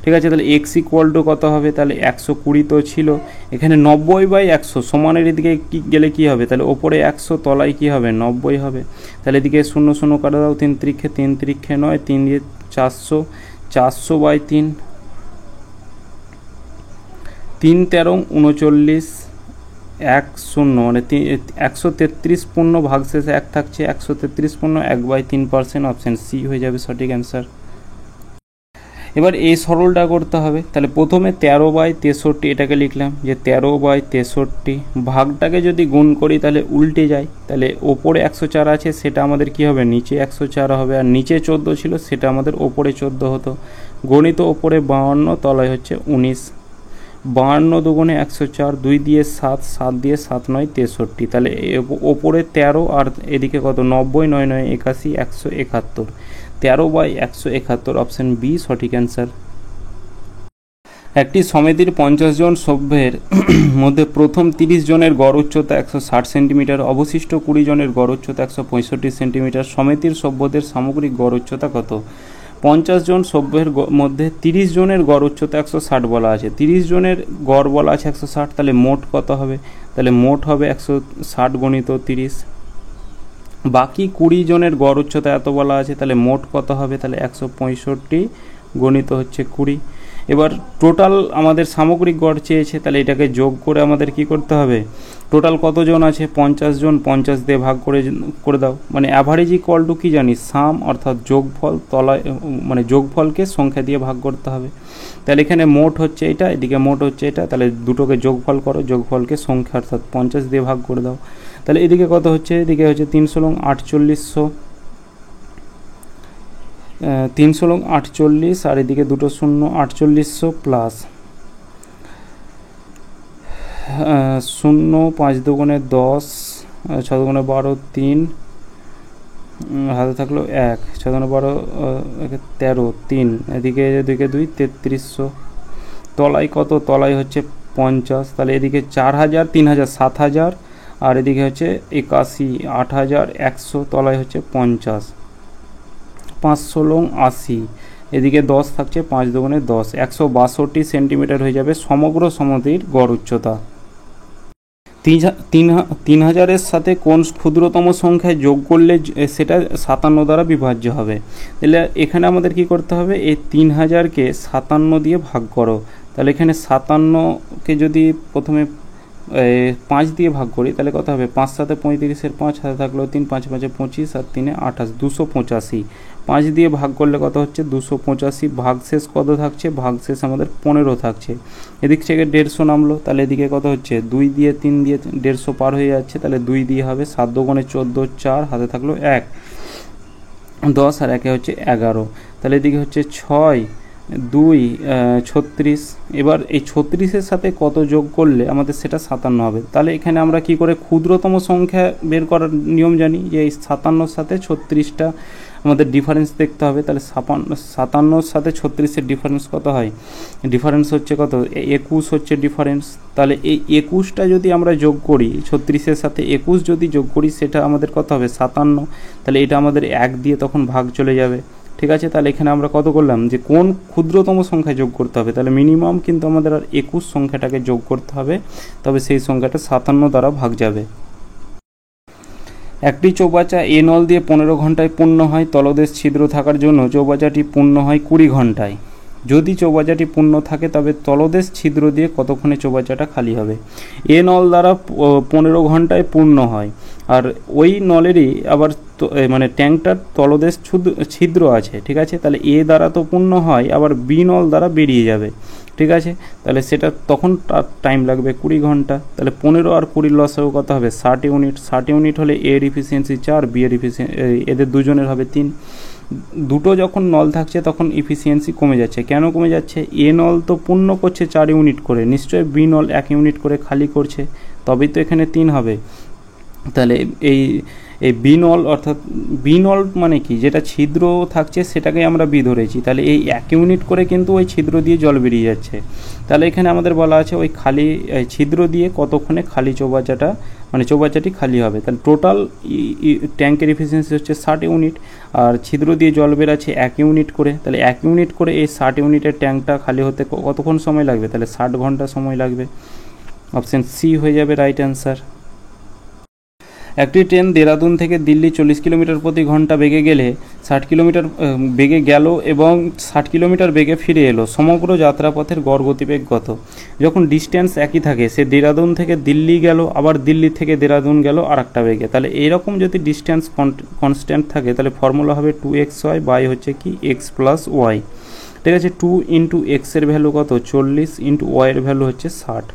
ঠিক আছে। তাহলে এক্স ইকুয়াল টু কত হবে, তাহলে 120 তো ছিল, এখানে 90/100 সমানের এদিকে গেলে কি হবে, তাহলে ওপরে 100 তলায় কি হবে 90 হবে। তাহলে এদিকে 0 0 কাটা দাও, 3 3 9, 3 দিয়ে 400, 400/3, 3 13 39, 10 মানে 133 পূর্ণ ভাগশেষে 1 থাকছে, 133 পূর্ণ 1/3%, অপশান সি হয়ে যাবে সঠিক অ্যান্সার। এবার এই সরলটা করতে হবে, তাহলে প্রথমে 13/63 এটাকে লিখলাম যে 13/63, ভাগটাকে যদি গুণ করি তাহলে উল্টে যায়, তাহলে ওপরে 104 আছে সেটা আমাদের কি হবে নিচে 104 হবে, আর নিচে 14 ছিল সেটা আমাদের ওপরে 14 হতো, গণিত ওপরে 52 তলায় হচ্ছে 19, 52 দুগুণে 104, 2 দিয়ে 7, 7 দিয়ে 7 9 63, তাহলে ওপরে 13 আর এদিকে কত 90, 9 9 81, 171, 13/171, অপশান বি সঠিক অ্যান্সার। একটি সমিতির 50 জন সভ্যের মধ্যে প্রথম 30 জনের গড় উচ্চতা 160 সেন্টিমিটার, অবশিষ্ট 20 জনের গড় উচ্চতা 165 সেন্টিমিটার, সমিতির সভ্যদের সামগ্রিক গড় উচ্চতা কত? 50 জন সভ্যের মধ্যে 30 জনের গড় উচ্চতা 160 বলা আছে, 30 জনের গড় বলা আছে 160, তাহলে মোট কত হবে, তাহলে মোট হবে 160 গুণিত 30, বাকি 20 জনের গড় উচ্চতা এত বলা আছে, তাহলে মোট কত হবে, তাহলে 165 গণিত হচ্ছে 20। এবার টোটাল আমাদের সামগ্রিক গড় চেয়েছে, তাহলে এটাকে যোগ করে আমাদের কি করতে হবে, টোটাল কতজন আছে 50 জন, 50 দিয়ে ভাগ করে দাও, মানে অ্যাভারেজ ইকুয়াল টু কি জানি সাম, অর্থাৎ যোগফল তলায় মানে যোগফলকে সংখ্যা দিয়ে ভাগ করতে হবে, তাহলে এখানে মোট হচ্ছে এটা, এদিকে মোট হচ্ছে এটা, তাহলে দুটোকে যোগফল করো, যোগফলকে সংখ্যা অর্থাৎ 50 দিয়ে ভাগ করে দাও, তাহলে এদিকে কত হচ্ছে, এদিকে হচ্ছে 300 লং 4800, 300 লং 48, আর এদিকে দুটো শূন্য 4800 প্লাস 0, 5 দুগুণে 10, 6 দুগুণে 12, 3 হাতে থাকলো 1, 6 দুগুণে 12, 13, 3 এদিকে 2 3300, তলায় কত, তলায় হচ্ছে 50, তাহলে এদিকে 4000, 3000, 7000, আর এদিকে হচ্ছে 81, 8100, তলায় হচ্ছে 50, 500 লং 80, এদিকে 10 থাকছে, 5 দুগুণে 10, 162 সেন্টিমিটার হয়ে যাবে সমগ্র সমিতির গড় উচ্চতা। 3000-এর সাথে কোন ক্ষুদ্রতম সংখ্যায় যোগ করলে সেটা 57 দ্বারা বিভাজ্য হবে, তাহলে এখানে আমাদের কি করতে হবে, এই 3000কে 57 দিয়ে ভাগ করো, তাহলে এখানে 57কে যদি প্রথমে 5 দিয়ে ভাগ করি তাহলে কত হবে, 5 7 35, 5 হাতে থাকলো 3, 5 5 25, আর 3 28, 285, 5 দিয়ে ভাগ করলে কত হচ্ছে 285, ভাগশেষ কত থাকছে, ভাগশেষ আমাদের 15 থাকছে, এদিক থেকে 150 নামলো, তাহলে এদিকে কত হচ্ছে 2 দিয়ে 3 দিয়ে 150 পার হয়ে যাচ্ছে, তাহলে 2 দিয়ে হবে, 7 দুগুণে 14, 4 হাতে থাকলো 1, 10 আর 1 হচ্ছে 11, তাহলে এদিকে হচ্ছে 6 2 36, এবার এই 36-এর সাথে কত যোগ করলে আমাদের সেটা 57 হবে, তাহলে এখানে আমরা কি করে ক্ষুদ্রতম সংখ্যা বের করার নিয়ম জানি যে এই 57-র সাথে 36টা আমাদের ডিফারেন্স দেখতে হবে, তাহলে 57-র সাথে 36-এর ডিফারেন্স কত হয়, ডিফারেন্স হচ্ছে কত 21 হচ্ছে ডিফারেন্স, তাহলে এই 21টা যদি আমরা যোগ করি 36-এর সাথে 21 যদি যোগ করি সেটা আমাদের কত হবে 57, তাহলে এটা আমাদের 1 দিয়ে তখন ভাগ চলে যাবে, ঠিক আছে। তাহলে এখানে আমরা কত করলাম যে কোন ক্ষুদ্রতম সংখ্যায় যোগ করতে হবে, তাহলে মিনিমাম কিন্তু আমাদের আর 21 সংখ্যাটাকে যোগ করতে হবে, তবে সেই সংখ্যাটা 57 দ্বারা ভাগ যাবে। একটি চৌবাচ্চা এ নল দিয়ে 15 ঘন্টায় পূর্ণ হয়, তলদেশ ছিদ্র থাকার জন্য চৌবাচ্চাটি পূর্ণ হয় 20 ঘন্টায়, যদি চৌবাচ্চাটি পূর্ণ থাকে তবে তলদেশ ছিদ্র দিয়ে কতক্ষণে চৌবাচ্চাটা খালি হবে, এ নল দ্বারা 15 ঘন্টায় পূর্ণ হয়, আর ওই নলেরই আবার মানে ট্যাঙ্কটার তলদেশ ছিদ্র আছে, ঠিক আছে, তাহলে এ দ্বারা তো পূর্ণ হয়, আবার বি নল দ্বারা বেরিয়ে যাবে, ঠিক আছে, তাহলে সেটা তখন টাইম লাগবে 20 ঘন্টা, তাহলে 15 আর 20 লসেও কত হবে 60 ইউনিট, 60 ইউনিট হলে এর ইফিসিয়েন্সি 4, বি এর এদের দুজনের হবে 3, দুটো যখন নল থাকছে তখন ইফিসিয়েন্সি কমে যাচ্ছে, কেন কমে যাচ্ছে, এ নল তো পূর্ণ করছে 4 ইউনিট করে, নিশ্চয়ই বি নল 1 ইউনিট করে খালি করছে, তবেই তো এখানে 3 হবে, তাহলে এই এই বিনল অর্থাৎ বিনল মানে কি, যেটা ছিদ্র থাকছে সেটাকে আমরা বি ধরেছি, তাহলে এই 1 ইউনিট করে কিন্তু ওই ছিদ্র দিয়ে জল বেরিয়ে যাচ্ছে। তাহলে এখানে আমাদের বলা আছে ওই খালি ছিদ্র দিয়ে কতক্ষণে খালি চৌবাচ্চাটা মানে চৌবাচ্চাটি খালি হবে। তাহলে টোটাল ট্যাঙ্কের এফিসিয়েন্সি হচ্ছে 60 ইউনিট, আর ছিদ্র দিয়ে জল বেরাচ্ছে 1 ইউনিট করে। তাহলে 1 ইউনিট করে এই 60 ইউনিটের ট্যাঙ্কটা খালি হতে কতক্ষণ সময় লাগবে? তাহলে 60 ঘন্টা সময় লাগবে। অপশান সি হয়ে যাবে রাইট অ্যান্সার। একটি ট্রেন দেরাদুন থেকে দিল্লি 40 কিলোমিটার প্রতি ঘন্টা বেগে গেলে 60 কিলোমিটার বেগে গেল এবং 60 কিলোমিটার বেগে ফিরে এলো, সমগ্র যাত্রাপথের গড় গতিবেগ কত? যখন ডিস্টেন্স একই থাকে, সে দেরাদুন থেকে দিল্লি গেল, আবার দিল্লি থেকে দেরাদুন গেল আর একটা বেগে, তাহলে এইরকম যদি ডিস্টেন্স কনস্ট্যান্ট থাকে তাহলে ফর্মুলা হবে 2xy বাই হচ্ছে কি x প্লাস ওয়াই। ঠিক আছে, 2 ইন্টু এক্সের ভ্যালু কত? 40 ইন্টু ওয়াইয়ের ভ্যালু হচ্ছে 60,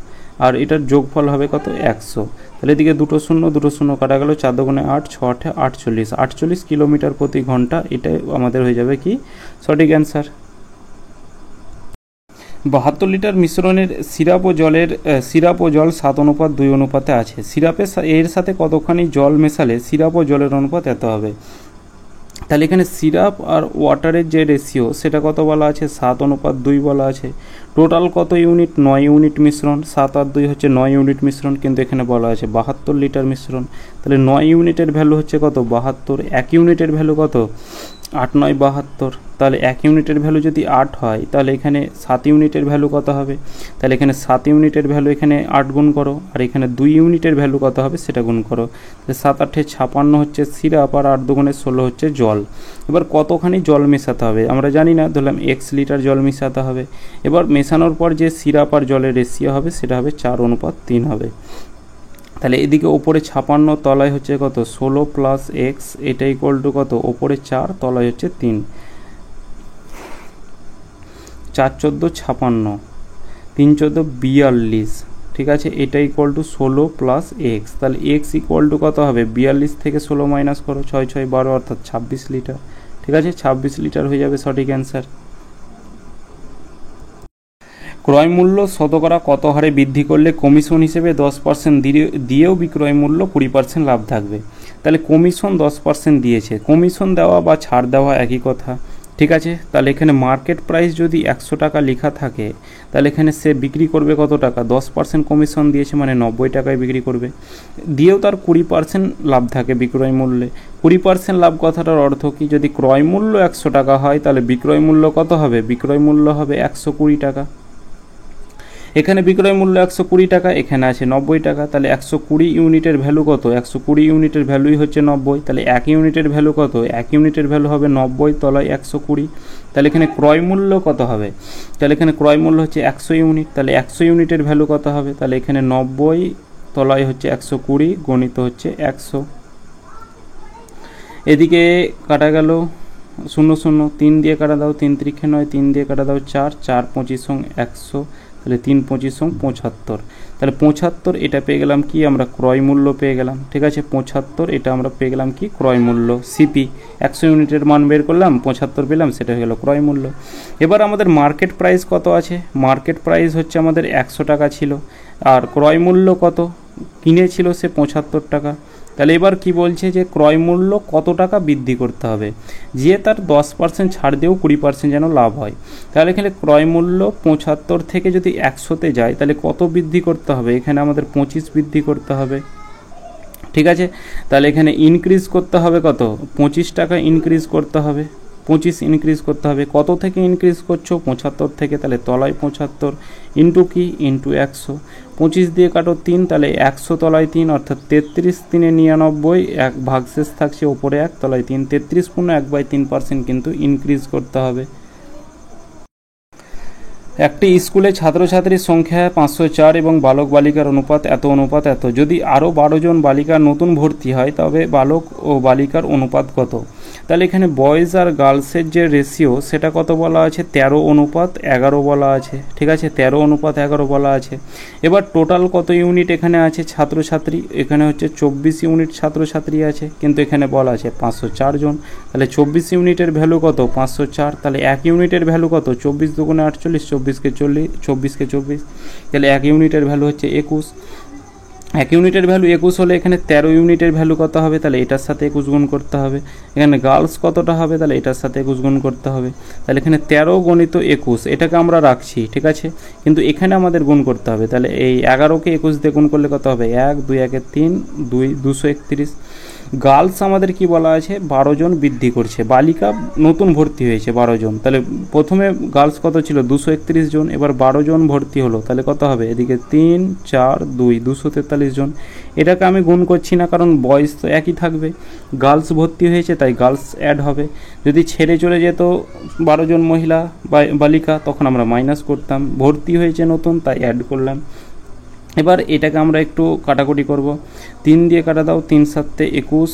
আর এটার যোগফল হবে কত? 100। তাহলে এদিকে দুটো শূন্য কাটা গেল, 4 দুগুণে 8, 6 8 48, 48 কিলোমিটার প্রতি ঘন্টা। এটাই আমাদের হয়ে যাবে কি সঠিক অ্যান্সার। 72 লিটার মিশ্রণের সিরাপ ও জল 7:2 অনুপাতে আছে। সিরাপের এর সাথে কতখানি জল মেশালে সিরাপ ও জলের অনুপাত এত হবে? তাহলে এখানে সিরাপ আর ওয়াটারের যে রেশিও সেটা কত বলা আছে? 7:2 বলা আছে। টোটাল কত ইউনিট? 9 ইউনিট মিশ্রণ। 7 আর 2 হচ্ছে 9 ইউনিট মিশ্রণ, কিন্তু এখানে বলা আছে 72 লিটার মিশ্রণ। তাহলে 9 ইউনিটের ভ্যালু হচ্ছে কত? 72। 1 ইউনিটের ভ্যালু কত? 8 9 72। তাহলে 1 ইউনিটের ভ্যালু যদি 8 হয় তাহলে এখানে 7 ইউনিটের ভ্যালু কত হবে? তাহলে এখানে 7 ইউনিটের ভ্যালু এখানে 8 গুণ করো, আর এখানে 2 ইউনিটের ভ্যালু কত হবে সেটা গুণ করো। তাহলে 7 8 56 হচ্ছে সিরাপ, আর 8 দুগুণে 16 হচ্ছে জল। এবার কতখানি জল মেশাতে হবে আমরা জানি না, ধরলাম x লিটার জল মেশাতে হবে। এবার মেশানোর পর যে সিরাপ আর জলের রেশিও হবে সেটা হবে 4:3 হবে। তাহলে এদিকে ওপরে 56, তলায় হচ্ছে কত? 16 প্লাস এক্স, এটা ইকুয়াল টু কত? ওপরে 4, তলায় হচ্ছে 3, 4 14 56, 3 14 42। ঠিক আছে, এটা ইকুয়াল টু 16 প্লাস এক্স। তাহলে এক্স ইকুয়াল টু কত হবে? 42 থেকে 16 মাইনাস করো, 6 6 12, অর্থাৎ 26 লিটার। ঠিক আছে, 26 লিটার হয়ে যাবে সঠিক অ্যান্সার। ক্রয় মূল্য শতকরা কত হারে বৃদ্ধি করলে কমিশন হিসেবে 10% দিয়েও বিক্রয় মূল্য 20% লাভ থাকবে? তাহলে কমিশন 10% দিয়েছে, কমিশন দেওয়া বা ছাড় দেওয়া একই কথা। ঠিক আছে, তাহলে এখানে মার্কেট প্রাইস যদি 100 টাকা লেখা থাকে তাহলে এখানে সে বিক্রি করবে কত টাকা? 10% কমিশন দিয়েছে মানে 90 টাকায় বিক্রি করবে, দিয়েও তার 20% লাভ থাকে বিক্রয় মূল্যে। 20% লাভ কথাটার অর্থ কি? যদি ক্রয় মূল্য 100 টাকা হয় তাহলে বিক্রয় মূল্য কত হবে? বিক্রয় মূল্য হবে 120 টাকা। এখানে বিক্রয় মূল্য 120 টাকা, এখানে আছে 90 টাকা, তাহলে 120 ইউনিটের ভ্যালু কত? 120 ইউনিটের ভ্যালুই হচ্ছে 90। তাহলে 1 ইউনিটের ভ্যালু কত? 1 ইউনিটের ভ্যালু হবে 90, তলায় 120। তাহলে এখানে ক্রয় মূল্য কত হবে? তাহলে এখানে ক্রয় মূল্য হচ্ছে 100 ইউনিট, তাহলে 100 ইউনিটের ভ্যালু কত হবে? তাহলে এখানে 90, তলায় হচ্ছে 120, গণিত হচ্ছে 100। এদিকে কাটা গেল 0 0, 3 দিয়ে কাটা দাও, 3 3 9, 3 দিয়ে কাটা দাও 4, 4 25 100, তাহলে 3 25 75। তাহলে 75 এটা পেয়ে গেলাম কি আমরা? ক্রয় মূল্য পেয়ে গেলাম। ঠিক আছে, 75 এটা আমরা পেয়ে গেলাম কি? ক্রয় মূল্য। সিপি 100 ইউনিটের মান বের করলাম, 75 পেলাম, সেটা হয়ে গেল ক্রয় মূল্য। এবার আমাদের মার্কেট প্রাইস কত আছে? মার্কেট প্রাইস হচ্ছে আমাদের 100 টাকা ছিল, আর ক্রয় মূল্য কত? কিনেছিল সে 75 টাকা। তাহলে এবার কি বলছে যে ক্রয় মূল্য কত টাকা বৃদ্ধি করতে হবে, যে তার 10% ছাড় দিয়েও 20% যেন লাভ হয়। তাহলে এখানে ক্রয় মূল্য 75 থেকে যদি 100-তে যায় তাহলে কত বৃদ্ধি করতে হবে? এখানে আমাদের 25 বৃদ্ধি করতে হবে। ঠিক আছে, তাহলে এখানে ইনক্রিজ করতে হবে কত? 25 টাকা ইনক্রিজ করতে হবে, 25 ইনক্রিজ করতে হবে। কত থেকে ইনক্রিজ করছো? 75 থেকে, তাহলে তলায় 75 ইন্টু কি? ইন্টু 100। 25 দিয়ে কাটো 3, তাহলে 100 তলায় 3, অর্থাৎ 33 3 99, এক ভাগশেষ থাকছে ওপরে 1, তলায় 3, 33 পূর্ণ 1/3% কিন্তু ইনক্রিজ করতে হবে। একটি স্কুলে ছাত্রছাত্রীর সংখ্যা 504 এবং বালক বালিকার অনুপাত এত। যদি আরও 12 জন বালিকা নতুন ভর্তি হয় তবে বালক ও বালিকার অনুপাত কত? তাহলে এখানে বয়েজ আর গার্লসের যে রেশিও সেটা কত বলা আছে? 13:11 বলা আছে। ঠিক আছে, 13:11 বলা আছে। এবার টোটাল কত ইউনিট এখানে আছে ছাত্রছাত্রী? এখানে হচ্ছে 24 ইউনিট ছাত্রছাত্রী আছে, কিন্তু এখানে বলা আছে 504 জন। তাহলে 24 ইউনিটের ভ্যালু কত? 504। তাহলে 1 ইউনিটের ভ্যালু কত? 24 দুগুণে 48, 24 কে 24, তাহলে 1 ইউনিটের ভ্যালু হচ্ছে 21। এক ইউনিটের ভ্যালু 21 হলে এখানে 13 ইউনিটের ভ্যালু কত হবে, তাহলে এটার সাথে 21 গুণ করতে হবে। এখানে গার্লস কতটা হবে, তাহলে এটার সাথে 21 গুণ করতে হবে। তাহলে এখানে 13 গণিত 21 এটাকে আমরা রাখছি, ঠিক আছে, কিন্তু এখানে আমাদের গুণ করতে হবে। তাহলে এই 11কে 21 দিয়ে গুণ করলে কত হবে, 1 2 1 3 2 231। গার্লস আমাদের কি বলা আছে, 12 জন বৃদ্ধি করছে, বালিকা নতুন ভর্তি হয়েছে 12 জন। তাহলে প্রথমে গার্লস কত ছিল, 231 জন, এবার 12 জন ভর্তি হলো, তাহলে কত হবে, এদিকে 3 4 2 243 জন। এটাকে আমি গুণ করছি না, কারণ বয়স তো একই থাকবে, গার্লস ভর্তি হয়েছে তাই গার্লস অ্যাড হবে। যদি ছেড়ে চলে যেত 12 জন মহিলা বালিকা, তখন আমরা মাইনাস করতাম, ভর্তি হয়েছে নতুন তাই অ্যাড করলাম। এবার এটাকে আমরা একটু কাটাকুটি করব, 3 দিয়ে কাটা দাও, 3 7 21,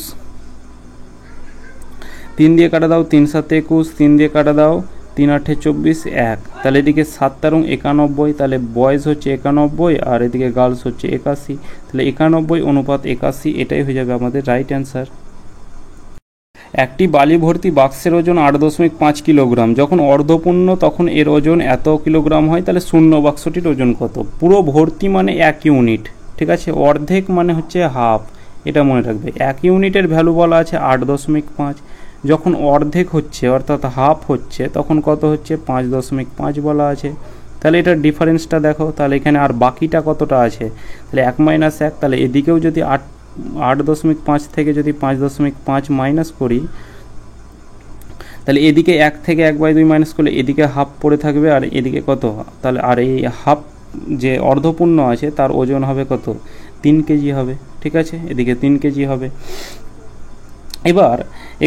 3 দিয়ে কাটা দাও, 3 7 21, 3 দিয়ে কাটা দাও, 3 8 24 1। তাহলে এদিকে 7 13 91, তাহলে বয়েজ হচ্ছে 91 আর এদিকে গার্লস হচ্ছে 81, তাহলে 91 অনুপাত 81 এটাই হয়ে যাবে আমাদের রাইট অ্যান্সার। একটি বালি ভর্তি বাক্সের ওজন 8.5 কিলোগ্রাম, যখন অর্ধপূর্ণ তখন এর ওজন এত কিলোগ্রাম হয়, তাহলে শূন্য বাক্সটির ওজন কত। পুরো ভর্তি মানে 1 ইউনিট, ঠিক আছে, অর্ধেক মানে হচ্ছে হাফ, এটা মনে রাখবে। 1 ইউনিটের ভ্যালু বলা আছে 8.5, যখন অর্ধেক হচ্ছে অর্থাৎ হাফ হচ্ছে তখন কত হচ্ছে, 5.5 বলা আছে। তাহলে এটার ডিফারেন্সটা দেখো, তাহলে এখানে আর বাকিটা কতটা আছে, তাহলে 1 - 1, তাহলে এদিকেও যদি 8.5 থেকে যদি 5.5 মাইনাস করি, তাহলে এদিকে 1 থেকে 1/2 মাইনাস করলে এদিকে হাফ পড়ে থাকবে, আর এদিকে কত, তাহলে আর এই হাফ যে অর্ধপূর্ণ আছে তার ওজন হবে কত, 3 কেজি হবে, ঠিক আছে, এদিকে 3 কেজি হবে। এবার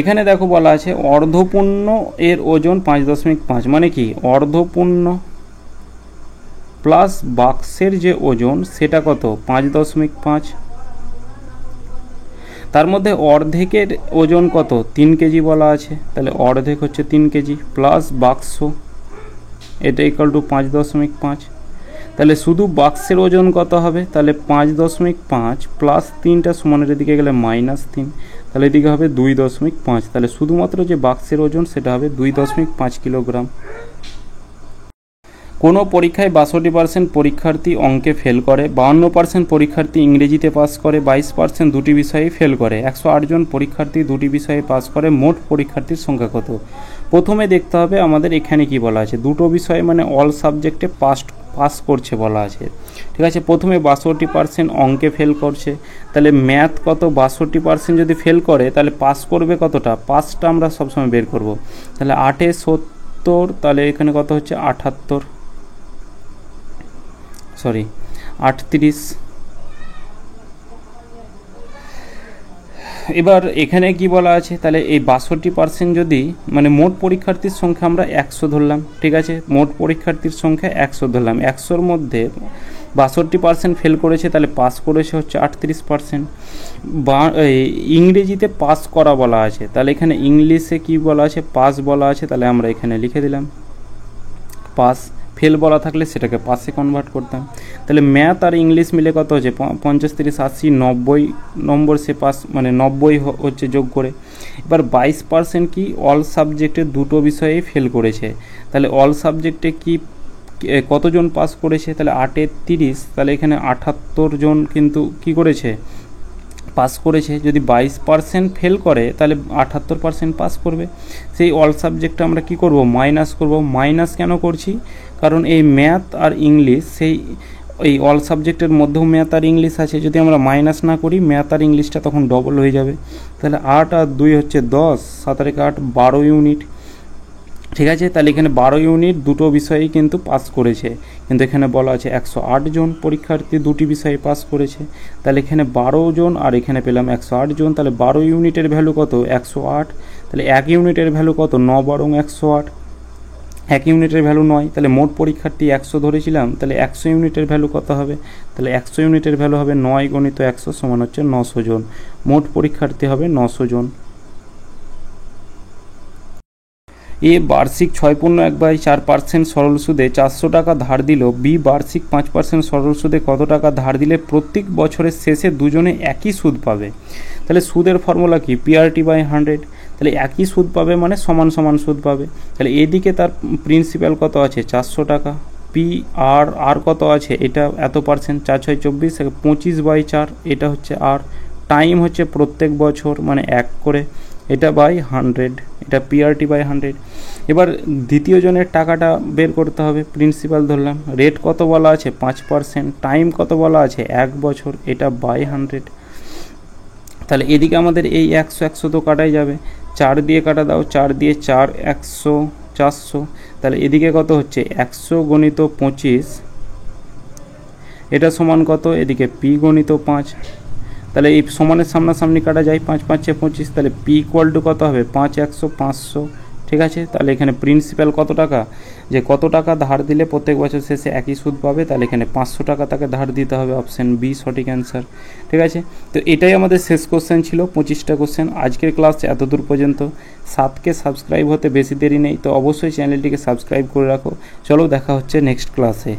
এখানে দেখো বলা আছে অর্ধপূর্ণ এর ওজন 5.5, মানে কি অর্ধপূর্ণ প্লাস বাক্সের যে ওজন সেটা কত, 5.5। তার মধ্যে অর্ধেকের ওজন কত, 3 কেজি বলা আছে, তাহলে অর্ধেক হচ্ছে 3 কেজি প্লাস বাক্স, এটা ইকুয়াল টু 5.5। তাহলে শুধু বাক্সের ওজন কত হবে, তাহলে 5.5 প্লাস 3টা সমানের দিকে গেলে -3, তাহলে এদিকে হবে 2.5। তাহলে শুধুমাত্র যে বাক্সের ওজন সেটা হবে 2.5 কিলোগ্রাম। কোনো পরীক্ষায় 62% পরীক্ষার্থী অঙ্কে ফেল করে, 52% পরীক্ষার্থী ইংরেজিতে পাস করে, 22% দুটি বিষয়ে ফেল করে, 108 জন পরীক্ষার্থী দুটি বিষয়ে পাস করে, মোট পরীক্ষার্থীর সংখ্যা কত। প্রথমে দেখতে হবে আমাদের এখানে কি বলা আছে, দুটো বিষয়ে মানে অল সাবজেক্টে পাস করছে বলা আছে, ঠিক আছে। প্রথমে 62% অঙ্কে ফেল করছে, তাহলে ম্যাথ কত, 62% যদি ফেল করে তাহলে পাস করবে কতটা, পাসটা আমরা সবসময় বের করব। তাহলে 8 এ 70, তাহলে এখানে কত হচ্ছে 38, 38। এবার এখানে কি বলা আছে, তাহলে এই 62% যদি মানে মোট পরীক্ষার্থীর সংখ্যা আমরা 100 ধরলাম, ঠিক আছে, মোট পরীক্ষার্থীর সংখ্যা 100 ধরলাম, 100-র মধ্যে 62% ফেল করেছে, তাহলে পাস করেছে হচ্ছে 38%। বা ইংরেজিতে পাস করা বলা আছে, তাহলে এখানে ইংলিশে কি বলা আছে, পাস বলা আছে, তাহলে আমরা এখানে লিখে দিলাম পাস। ফেল বলা থাকলে সেটাকে পাসে কনভার্ট করতাম। তাহলে ম্যাথ আর ইংলিশ মিলে কত হচ্ছে, 50 30 80 90 নম্বর সে পাস, মানে 90 হচ্ছে যোগ করে। এবার 22% কি অল সাবজেক্টে দুটো বিষয়ে ফেল করেছে, তাহলে অল সাবজেক্টে কি কতজন পাস করেছে, তাহলে 8 এ 30, তাহলে এখানে 78 জন কিন্তু কি করেছে, পাস করেছে। যদি 22% ফেল করে তাহলে 78% পাস করবে। সেই অল সাবজেক্টটা আমরা কি করব, মাইনাস করব। মাইনাস কেন করছি, কারণ এই ম্যাথ আর ইংলিশ সেই এই অল সাবজেক্টের মধ্যেও ম্যাথ আর ইংলিশ আছে, যদি আমরা মাইনাস না করি ম্যাথ আর ইংলিশটা তখন ডবল হয়ে যাবে। তাহলে 8 আর 2 হচ্ছে 10, 7 আর 8 12 ইউনিট, ঠিক আছে। তাহলে এখানে 12 ইউনিট দুটো বিষয়েই কিন্তু পাস করেছে, কিন্তু এখানে বলা আছে 108 জন পরীক্ষার্থী দুটি বিষয়ে পাস করেছে, তাহলে এখানে 12 জন আর এখানে পেলাম 108 জন, তাহলে 12 ইউনিটের ভ্যালু কত, 108। তাহলে 1 ইউনিটের ভ্যালু কত, 9 বরং 108, 1 ইউনিটের ভ্যালু 9, তাহলে মোট পরীক্ষার্থী 100 ধরেছিলাম, তাহলে 100 ইউনিটের ভ্যালু কত হবে, তাহলে 100 ইউনিটের ভ্যালু হবে 9 × 100 সমান হচ্ছে 900 জন, মোট পরীক্ষার্থী হবে 900 জন। এ বার্ষিক 6.1/4% সরল সুদে 400 টাকা ধার দিল, বি বার্ষিক 5% সরল সুদে কত টাকা ধার দিলে প্রত্যেক বছরের শেষে দুজনে একই সুদ পাবে। তাহলে সুদের ফর্মুলা কি, PRT/100, তাহলে একই সুদ পাবে মানে সমান সমান সুদ পাবে। তাহলে এদিকে তার প্রিন্সিপাল কত আছে, 400 টাকা, পি আর কত আছে, এটা এত পার্সেন্ট, 4 6 24, 25/4, এটা হচ্ছে আর। টাইম হচ্ছে প্রত্যেক বছর, মানে 1 করে, এটা বাই 100, এটা পিআরটি বাই 100। এবার দ্বিতীয় জনের টাকাটা বের করতে হবে, প্রিন্সিপাল ধরলাম, রেট কত বলা আছে 5%, টাইম কত বলা আছে 1 বছর, এটা বাই 100। তাহলে এদিকে আমাদের এই 100 তো কাটাই যাবে, 4 দিয়ে কাটা দাও, 4 দিয়ে 4 100, 400। তাহলে এদিকে কত হচ্ছে 100 গুণিত 25, এটা সমান কত, এদিকে পি গুণিত 5। তাহলে এই সমানের সামনাসামনি কাটা যায়, 5 5 25, তাহলে পি ইকুয়াল টু কত হবে 5 100 500। ঠিক আছে, তাহলে এখানে প্রিন্সিপাল কত টাকা, যে কত টাকা ধার দিলে প্রত্যেক বছর শেষে একই সুদ পাবে, তাহলে এখানে 500 টাকা তাকে ধার দিতে হবে, অপশান বি সঠিক অ্যান্সার। ঠিক আছে, তো এটাই আমাদের শেষ কোশ্চেন ছিল, 25টা কোশ্চেন। আজকের ক্লাস এতদূর পর্যন্ত। 7কে সাবস্ক্রাইব হতে বেশি দেরি নেই, তো অবশ্যই চ্যানেলটিকে সাবস্ক্রাইব করে রাখো। চলো দেখা হচ্ছে নেক্সট ক্লাসে।